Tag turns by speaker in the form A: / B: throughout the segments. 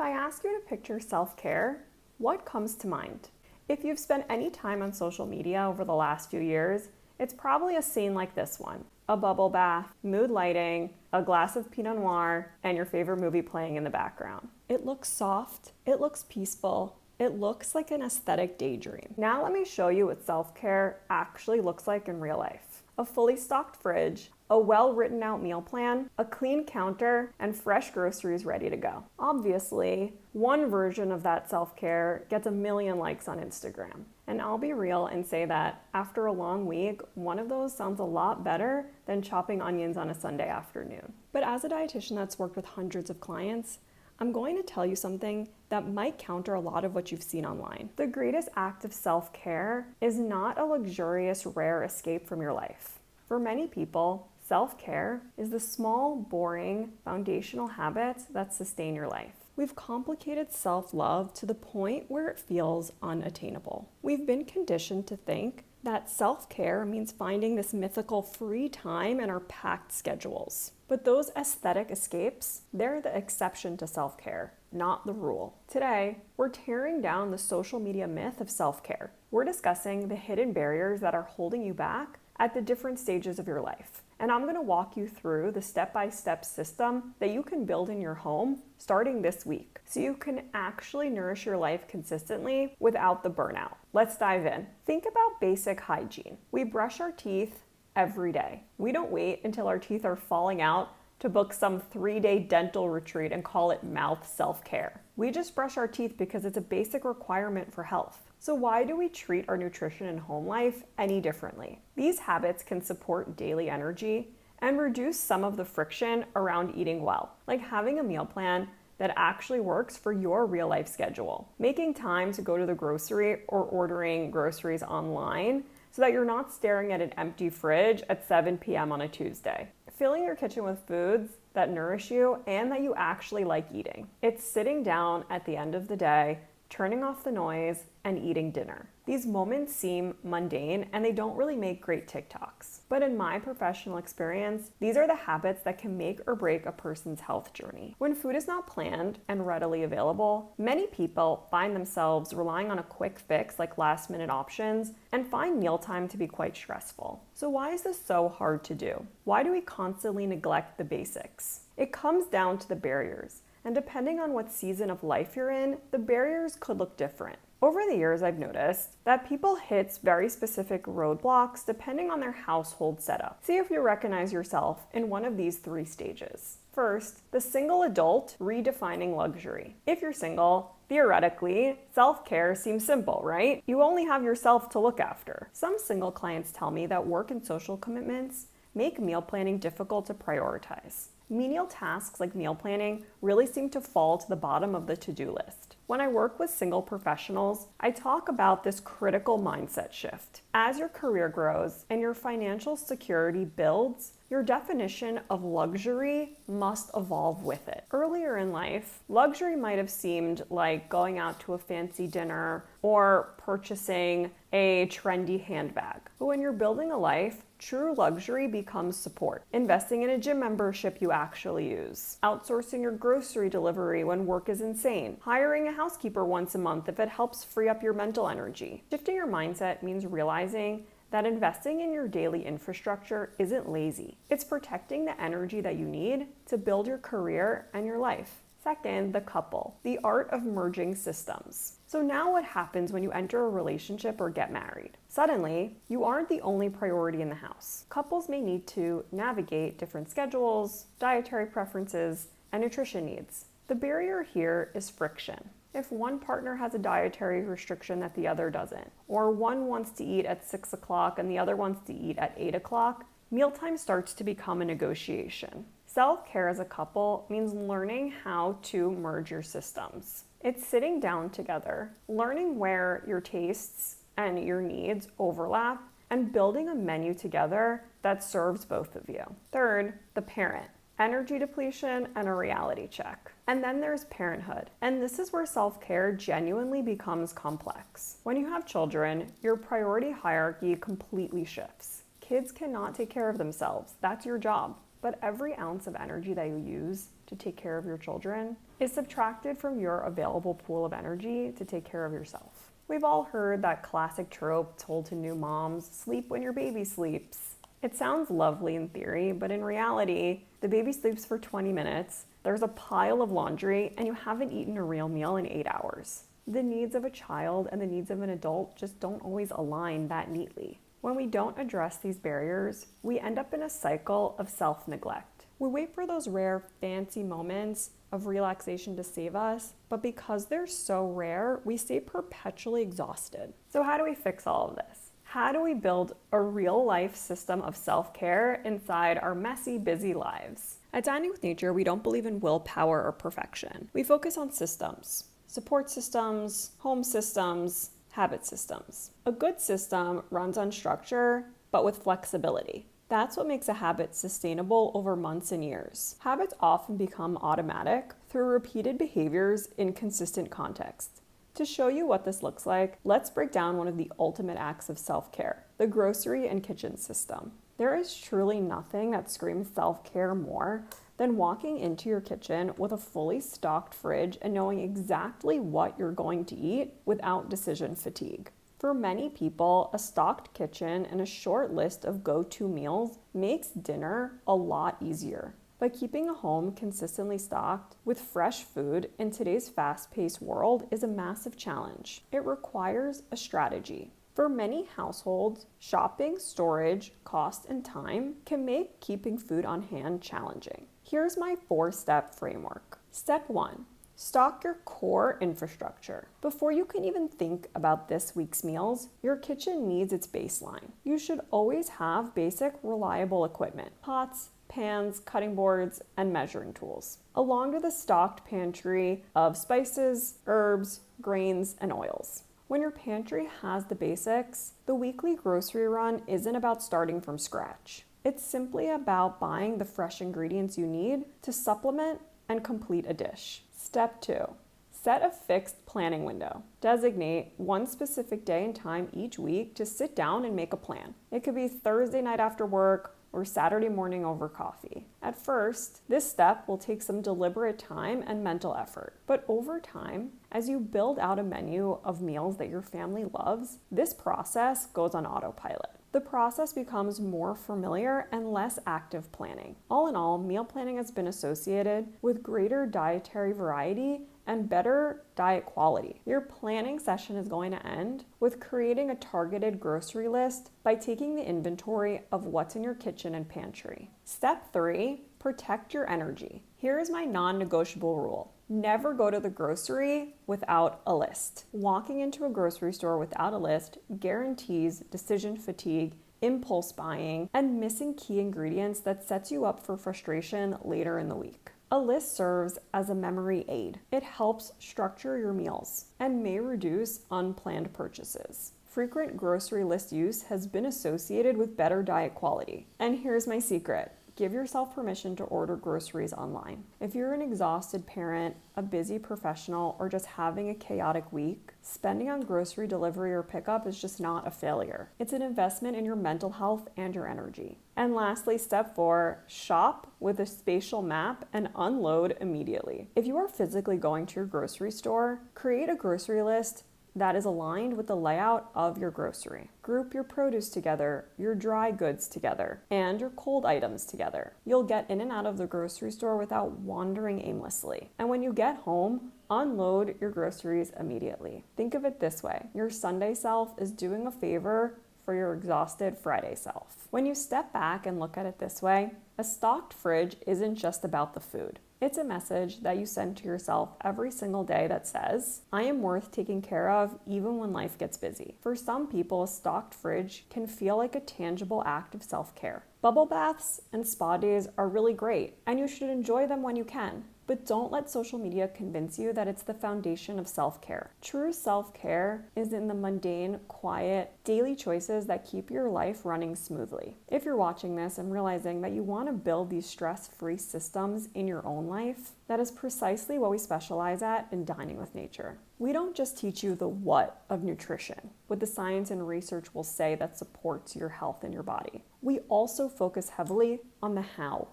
A: I ask you to picture self-care, what comes to mind? If you've spent any time on social media over the last few years, it's probably a scene like this one. A bubble bath, mood lighting, a glass of Pinot Noir, and your favorite movie playing in the background. It looks soft, it looks peaceful, it looks like an aesthetic daydream. Now let me show you what self-care actually looks like in real life. A fully stocked fridge, a well-written out meal plan, a clean counter, and fresh groceries ready to go. Obviously, one version of that self-care gets 1 million likes on Instagram. And I'll be real and say that after a long week, one of those sounds a lot better than chopping onions on a Sunday afternoon. But as a dietitian that's worked with hundreds of clients, I'm going to tell you something that might counter a lot of what you've seen online. The greatest act of self-care is not a luxurious, rare escape from your life. For many people, self-care is the small, boring, foundational habits that sustain your life. We've complicated self-love to the point where it feels unattainable. We've been conditioned to think that self-care means finding this mythical free time in our packed schedules. But those aesthetic escapes, they're the exception to self-care, not the rule. Today, we're tearing down the social media myth of self-care. We're discussing the hidden barriers that are holding you back at the different stages of your life. And I'm going to walk you through the step-by-step system that you can build in your home starting this week, so you can actually nourish your life consistently without the burnout. Let's dive in. Think about basic hygiene. We brush our teeth every day. We don't wait until our teeth are falling out to book some 3-day dental retreat and call it mouth self-care. We just brush our teeth because it's a basic requirement for health. So why do we treat our nutrition and home life any differently? These habits can support daily energy and reduce some of the friction around eating well, like having a meal plan that actually works for your real life schedule. Making time to go to the grocery or ordering groceries online so that you're not staring at an empty fridge at 7 p.m. on a Tuesday. Filling your kitchen with foods that nourish you and that you actually like eating. It's sitting down at the end of the day, turning off the noise, and eating dinner. These moments seem mundane and they don't really make great TikToks. But in my professional experience, these are the habits that can make or break a person's health journey. When food is not planned and readily available, many people find themselves relying on a quick fix like last-minute options and find mealtime to be quite stressful. So why is this so hard to do? Why do we constantly neglect the basics? It comes down to the barriers. And depending on what season of life you're in, the barriers could look different. Over the years, I've noticed that people hit very specific roadblocks depending on their household setup. See if you recognize yourself in one of these 3 stages. First, the single adult redefining luxury. If you're single, theoretically, self-care seems simple, right? You only have yourself to look after. Some single clients tell me that work and social commitments make meal planning difficult to prioritize. Menial tasks like meal planning really seem to fall to the bottom of the to-do list. When I work with single professionals, I talk about this critical mindset shift. As your career grows and your financial security builds, your definition of luxury must evolve with it. Earlier in life, luxury might have seemed like going out to a fancy dinner or purchasing a trendy handbag. But when you're building a life, true luxury becomes support. Investing in a gym membership you actually use. Outsourcing your grocery delivery when work is insane. Hiring a housekeeper once a month if it helps free up your mental energy. Shifting your mindset means realizing that investing in your daily infrastructure isn't lazy. It's protecting the energy that you need to build your career and your life. Second, the couple, the art of merging systems. So now what happens when you enter a relationship or get married? Suddenly, you aren't the only priority in the house. Couples may need to navigate different schedules, dietary preferences, and nutrition needs. The barrier here is friction. If one partner has a dietary restriction that the other doesn't, or one wants to eat at 6 o'clock and the other wants to eat at 8 o'clock, mealtime starts to become a negotiation. Self-care as a couple means learning how to merge your systems. It's sitting down together, learning where your tastes and your needs overlap, and building a menu together that serves both of you. Third, the parent. Energy depletion and a reality check. And then there's parenthood. And this is where self-care genuinely becomes complex. When you have children, your priority hierarchy completely shifts. Kids cannot take care of themselves. That's your job. But every ounce of energy that you use to take care of your children is subtracted from your available pool of energy to take care of yourself. We've all heard that classic trope told to new moms, sleep when your baby sleeps. It sounds lovely in theory, but in reality, the baby sleeps for 20 minutes, there's a pile of laundry, and you haven't eaten a real meal in 8 hours. The needs of a child and the needs of an adult just don't always align that neatly. When we don't address these barriers, we end up in a cycle of self-neglect. We wait for those rare, fancy moments of relaxation to save us, but because they're so rare, we stay perpetually exhausted. So how do we fix all of this? How do we build a real-life system of self-care inside our messy, busy lives? At Dining with Nature, we don't believe in willpower or perfection. We focus on systems, support systems, home systems, habit systems. A good system runs on structure, but with flexibility. That's what makes a habit sustainable over months and years. Habits often become automatic through repeated behaviors in consistent context. To show you what this looks like, let's break down one of the ultimate acts of self-care, the grocery and kitchen system. There is truly nothing that screams self-care more than walking into your kitchen with a fully stocked fridge and knowing exactly what you're going to eat without decision fatigue. For many people, a stocked kitchen and a short list of go-to meals makes dinner a lot easier. But keeping a home consistently stocked with fresh food in today's fast-paced world is a massive challenge. It requires a strategy. For many households, shopping, storage, cost, and time can make keeping food on hand challenging. Here's my 4-step framework. Step 1. Stock your core infrastructure. Before you can even think about this week's meals, your kitchen needs its baseline. You should always have basic, reliable equipment: pots, pans, cutting boards, and measuring tools, along with a stocked pantry of spices, herbs, grains, and oils. When your pantry has the basics, the weekly grocery run isn't about starting from scratch. It's simply about buying the fresh ingredients you need to supplement and complete a dish. Step 2. Set a fixed planning window. Designate one specific day and time each week to sit down and make a plan. It could be Thursday night after work or Saturday morning over coffee. At first, this step will take some deliberate time and mental effort. But over time, as you build out a menu of meals that your family loves, this process goes on autopilot. The process becomes more familiar and less active planning. All in all, meal planning has been associated with greater dietary variety and better diet quality. Your planning session is going to end with creating a targeted grocery list by taking the inventory of what's in your kitchen and pantry. Step 3, protect your energy. Here is my non-negotiable rule. Never go to the grocery without a list. Walking into a grocery store without a list guarantees decision fatigue, impulse buying, and missing key ingredients that sets you up for frustration later in the week. A list serves as a memory aid. It helps structure your meals and may reduce unplanned purchases. Frequent grocery list use has been associated with better diet quality. And here's my secret. Give yourself permission to order groceries online. If you're an exhausted parent, a busy professional, or just having a chaotic week, spending on grocery delivery or pickup is just not a failure. It's an investment in your mental health and your energy. And lastly, step 4, shop with a spatial map and unload immediately. If you are physically going to your grocery store, create a grocery list that is aligned with the layout of your grocery. Group your produce together, your dry goods together, and your cold items together. You'll get in and out of the grocery store without wandering aimlessly. And when you get home, unload your groceries immediately. Think of it this way. Your Sunday self is doing a favor for your exhausted Friday self. When you step back and look at it this way, a stocked fridge isn't just about the food. It's a message that you send to yourself every single day that says, I am worth taking care of even when life gets busy. For some people, a stocked fridge can feel like a tangible act of self-care. Bubble baths and spa days are really great, and you should enjoy them when you can. But don't let social media convince you that it's the foundation of self-care. True self-care is in the mundane, quiet, daily choices that keep your life running smoothly. If you're watching this and realizing that you want to build these stress-free systems in your own life, that is precisely what we specialize at in Dining with Nature. We don't just teach you the what of nutrition, what the science and research will say that supports your health and your body. We also focus heavily on the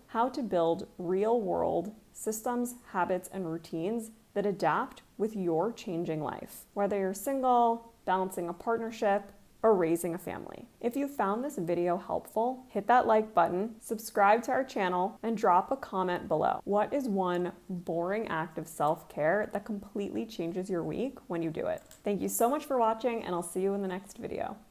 A: how to build real-world, systems, habits, and routines that adapt with your changing life, whether you're single, balancing a partnership, or raising a family. If you found this video helpful, hit that like button, subscribe to our channel, and drop a comment below. What is one boring act of self-care that completely changes your week when you do it? Thank you so much for watching, and I'll see you in the next video.